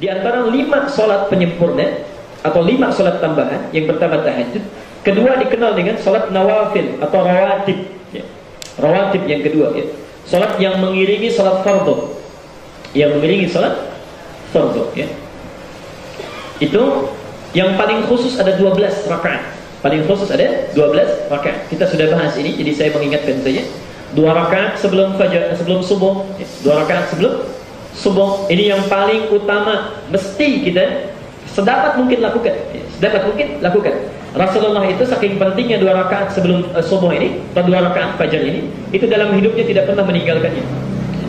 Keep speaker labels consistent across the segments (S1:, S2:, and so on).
S1: di antara 5 sholat penyempurna atau 5 sholat tambahan. Yang pertama tahajud, kedua dikenal dengan sholat nawafil atau rawatib, ya. Rawatib yang kedua, ya. Sholat yang mengiringi sholat fardhu, yang mengiringi sholat fardhu, ya. Itu yang paling khusus ada 12 rakaat. Paling khusus ada 12 rakaat. Kita sudah bahas ini, jadi saya mengingatkan saja. 2 rakaat sebelum fajar, sebelum subuh, ya. 2 rakaat sebelum subuh. Ini yang paling utama, mesti kita sedapat mungkin lakukan, ya. Sedapat mungkin lakukan. Rasulullah itu saking pentingnya 2 rakaat sebelum subuh ini, atau 2 rakaat fajar ini, itu dalam hidupnya tidak pernah meninggalkannya.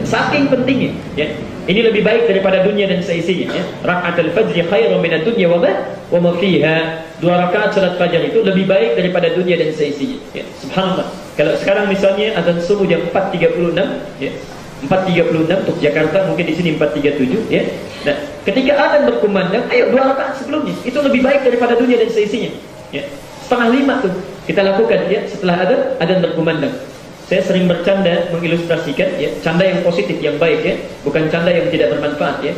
S1: Saking pentingnya, ya. Ini lebih baik daripada dunia dan seisinya, ya. Rakaatul fajri khairum minad dunya wa ma fiha. 2 rakaat salat fajar itu lebih baik daripada dunia dan seisinya, ya. Subhanallah. Kalau sekarang misalnya azan subuh jam 4.36, ya. 4.36 untuk Jakarta, mungkin di sini 4.37, ya. Nah, ketika azan berkumandang, ayo 2 rakaat sebelumnya, itu lebih baik daripada dunia dan seisinya, ya. 4:30 tuh kita lakukan, ya, setelah azan berkumandang. Saya sering bercanda mengilustrasikan, ya, canda yang positif, yang baik, ya, bukan canda yang tidak bermanfaat, ya.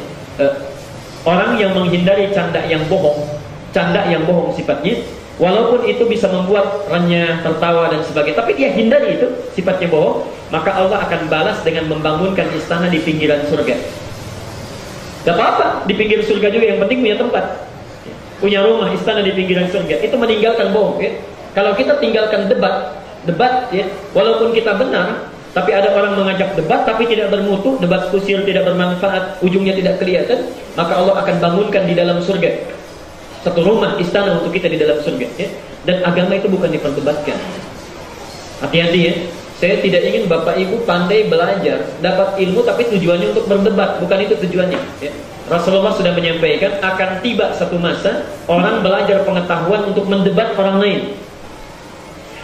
S1: Orang yang menghindari canda yang bohong sifatnya, walaupun itu bisa membuat renyah, tertawa dan sebagainya, tapi dia hindari itu sifatnya bohong, maka Allah akan balas dengan membangunkan istana di pinggiran surga. Gak apa-apa, di pinggir surga juga, yang penting punya tempat, punya rumah, istana di pinggiran surga. Itu meninggalkan bohong, ya. Kalau kita tinggalkan debat, ya, walaupun kita benar, tapi ada orang mengajak debat tapi tidak bermutu, debat kusir, tidak bermanfaat, ujungnya tidak kelihatan, maka Allah akan bangunkan di dalam surga satu rumah, istana untuk kita di dalam surga, ya. Dan agama itu bukan diperdebatkan. Hati-hati, ya. Saya tidak ingin Bapak Ibu pandai belajar, dapat ilmu tapi tujuannya untuk berdebat, bukan itu tujuannya, ya. Rasulullah sudah menyampaikan akan tiba satu masa orang belajar pengetahuan untuk mendebat orang lain.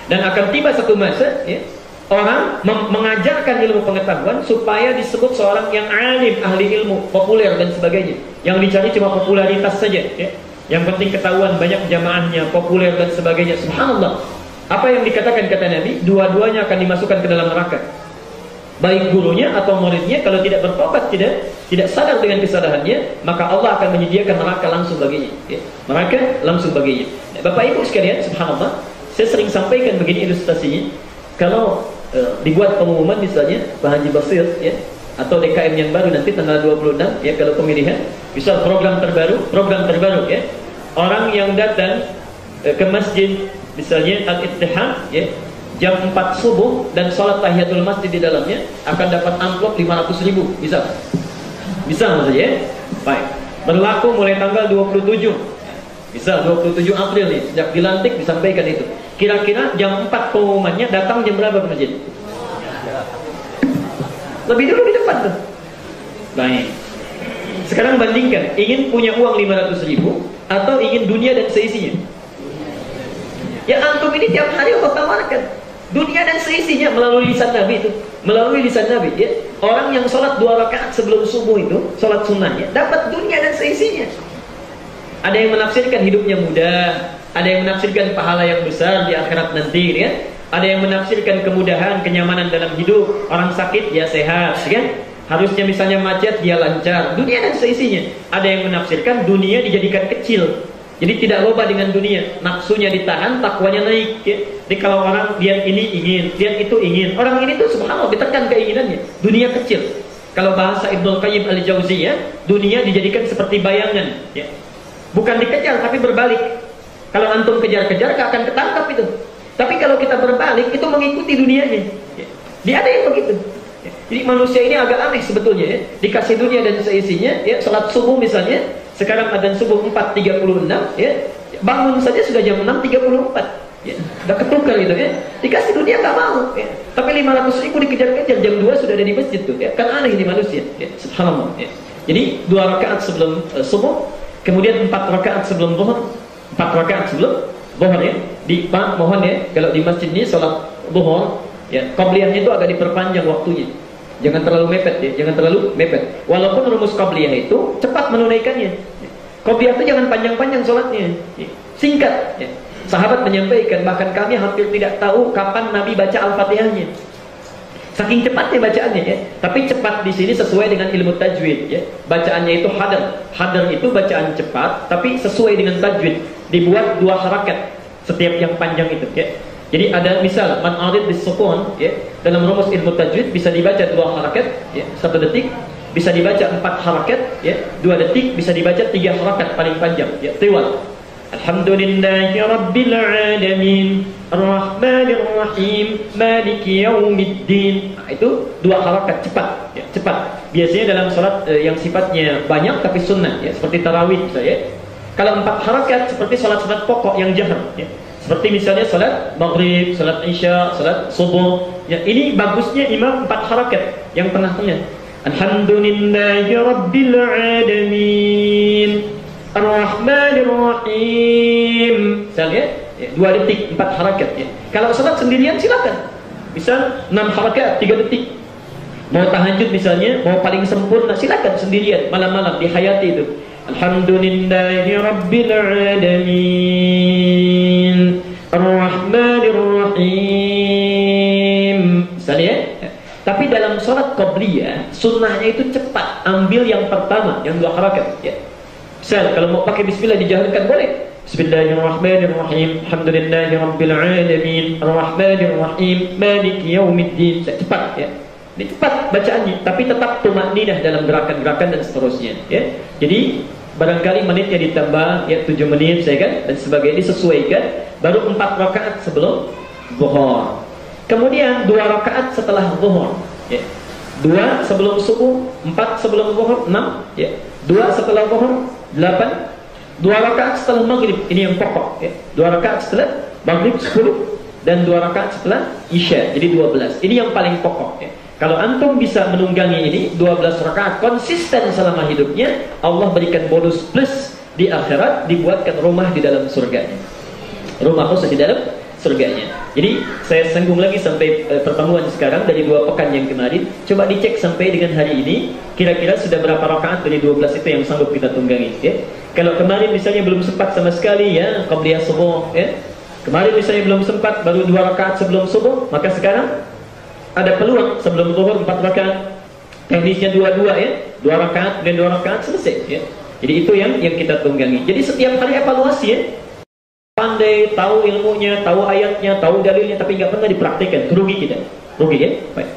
S1: Dan akan tiba satu masa, ya, orang mengajarkan ilmu pengetahuan supaya disebut seorang yang alim, ahli ilmu, populer dan sebagainya. Yang dicari cuma popularitas saja, ya. Yang penting ketahuan banyak jamaahnya, populer dan sebagainya. Subhanallah. Apa yang dikatakan kata Nabi, dua-duanya akan dimasukkan ke dalam neraka. Baik gurunya atau muridnya, kalau tidak bertobat, tidak sadar dengan kesalahannya, maka Allah akan menyediakan neraka langsung baginya, ya. Neraka langsung baginya. Nah, Bapak Ibu sekalian, subhanallah, saya sering sampaikan begini ilustrasinya. Kalau dibuat pengumuman misalnya Pak Haji Basir, ya, atau DKM yang baru nanti tanggal 26, ya, kalau pemilihan, bisa program terbaru, ya. Orang yang datang ke masjid misalnya Al-Ittihad, ya, jam 4 subuh dan sholat tahiyatul masjid di dalamnya akan dapat amplop 500.000, bisa maksudnya, ya. Baik. Berlaku mulai tanggal 27. Bisa 27 April nih, sejak dilantik disampaikan itu. Kira-kira jam 4 pengumumannya, datang jam berapa ke masjid? Lebih dulu di depan tuh. Baik. Sekarang bandingkan, ingin punya uang 500.000 atau ingin dunia dan seisinya? Ya antum ini tiap hari Allah tawarkan dunia dan seisinya melalui lisan Nabi itu. Melalui lisan Nabi, ya. Orang yang sholat 2 rakaat sebelum subuh itu, sholat sunnahnya, dapat dunia dan seisinya. Ada yang menafsirkan hidupnya mudah, ada yang menafsirkan pahala yang besar di akhirat nanti, ya. Ada yang menafsirkan kemudahan, kenyamanan dalam hidup. Orang sakit dia sehat, kan? Harusnya misalnya macet dia lancar. Dunia dan seisinya. Ada yang menafsirkan dunia dijadikan kecil, jadi tidak loba dengan dunia, nafsunya ditahan, takwanya naik, ya. Jadi kalau orang lihat ini ingin, lihat itu ingin, orang ini tuh subhanallah ditekan keinginannya, dunia kecil. Kalau bahasa Ibnu Qayyim Al-Jauziyah, dunia dijadikan seperti bayangan, ya. Bukan dikejar tapi berbalik. Kalau antum kejar-kejar akan ketangkap itu. Tapi kalau kita berbalik itu mengikuti dunianya, ya. Dia ada yang begitu, ya. Jadi manusia ini agak aneh sebetulnya, ya. Dikasih dunia dan seisinya, ya. Salat subuh misalnya, sekarang adzan subuh 4.36, ya. Bangun saja sudah jam 6.34, ya. Udah ketukar itu, ya. Dikasih dunia nggak mau, ya. Tapi 500.000 dikejar-kejar, jam 2 sudah ada di masjid tuh, ya. Kan aneh ini manusia, ya. Subhanallah, ya. Jadi 2 rakaat sebelum subuh, kemudian 4 rakaat sebelum zuhur, 4 rakaat sebelum zuhur, ya. Mohon, ya, kalau di masjid ini sholat zuhur, ya, qabliyahnya itu agak diperpanjang waktunya. Jangan terlalu mepet, ya, jangan terlalu mepet. Walaupun rumus qabliyah itu cepat menunaikannya. Qabliyah itu jangan panjang-panjang sholatnya, ya. Singkat, ya. Sahabat menyampaikan, bahkan kami hampir tidak tahu kapan Nabi baca Al-Fatihahnya. Saking cepatnya bacaannya ya. Tapi cepat di sini sesuai dengan ilmu tajwid ya. Bacaannya itu hadar. Hadar itu bacaan cepat tapi sesuai dengan tajwid. Dibuat 2 harakat setiap yang panjang itu ya. Jadi ada misal man arid bisukun ya. Dalam rumus ilmu tajwid bisa dibaca 2 harakat ya, 1 detik, bisa dibaca 4 harakat ya, 2 detik, bisa dibaca 3 harakat paling panjang ya, tiwal. Alhamdulillahi Rabbil Alamin Ar-Rahmanir Rahim Maliki Yaumiddin. Nah, itu 2 harakat cepat ya, cepat. Biasanya dalam salat yang sifatnya banyak tapi sunnah ya, seperti tarawih misalnya. Kalau 4 harakat seperti salat-salat pokok yang jahar ya. Seperti misalnya salat maghrib, salat isya, salat subuh ya, ini bagusnya imam 4 harakat yang tengah-tengah. Alhamdulillahi Rabbil Alamin Ar-Rahmanir Rahim. Misalnya ya, 2 detik 4 harakat ya. Kalau salat sendirian silakan. Misal 6 harakat 3 detik. Mau tahajud misalnya, mau paling sempurna silakan sendirian malam-malam dihayati itu. Alhamdulillahi Rabbil Alamin Ar-Rahmanir Rahim. Misalnya ya. Tapi dalam salat qabliyah sunnahnya itu cepat, ambil yang pertama, yang 2 harakat ya. Misal kalau mau pakai bismillah dijaharkan boleh. Bismillahirrahmanirrahim. Alhamdulillahi Rabbil Alamin Ar-Rahmanir Rahim Maliki Yaumiddin. Cepat ya. Ini cepat bacaannya, tapi tetap tumakninah dalam gerakan-gerakan dan seterusnya ya. Jadi barangkali menitnya ditambah ya 7 menit saya kan dan sebagainya disesuaikan, baru 4 rakaat sebelum zuhur. Kemudian 2 rakaat setelah zuhur ya. 2 sebelum subuh, 4 sebelum zuhur, 6 ya. 2 setelah zuhur, 8. 2 rakaat setelah maghrib, ini yang pokok ya. 2 rakaat setelah maghrib 10 dan 2 rakaat setelah isya, jadi 12. Ini yang paling pokok ya. Kalau antum bisa menunggangi ini 12 rakaat konsisten selama hidupnya, Allah berikan bonus plus di akhirat, dibuatkan rumah di dalam surganya. Rumah khusus di dalam surganya. Jadi saya singgung lagi sampai pertemuan sekarang dari 2 pekan yang kemarin. Coba dicek sampai dengan hari ini, kira-kira sudah berapa rakaat dari 12 itu yang sanggup kita tunggangi ya. Kalau kemarin misalnya belum sempat sama sekali ya, qabliyah subuh ya. Kemarin misalnya belum sempat, baru 2 rakaat sebelum subuh, maka sekarang ada peluang sebelum zuhur 4 rakaat. Teknisnya 2-2 ya, 2 rakaat dan 2 rakaat selesai ya. Jadi itu yang kita tunggangi. Jadi setiap hari evaluasi ya. Pandai, tahu ilmunya, tahu ayatnya, tahu dalilnya, tapi nggak pernah dipraktikkan, rugi kita. Rugi ya. Baik.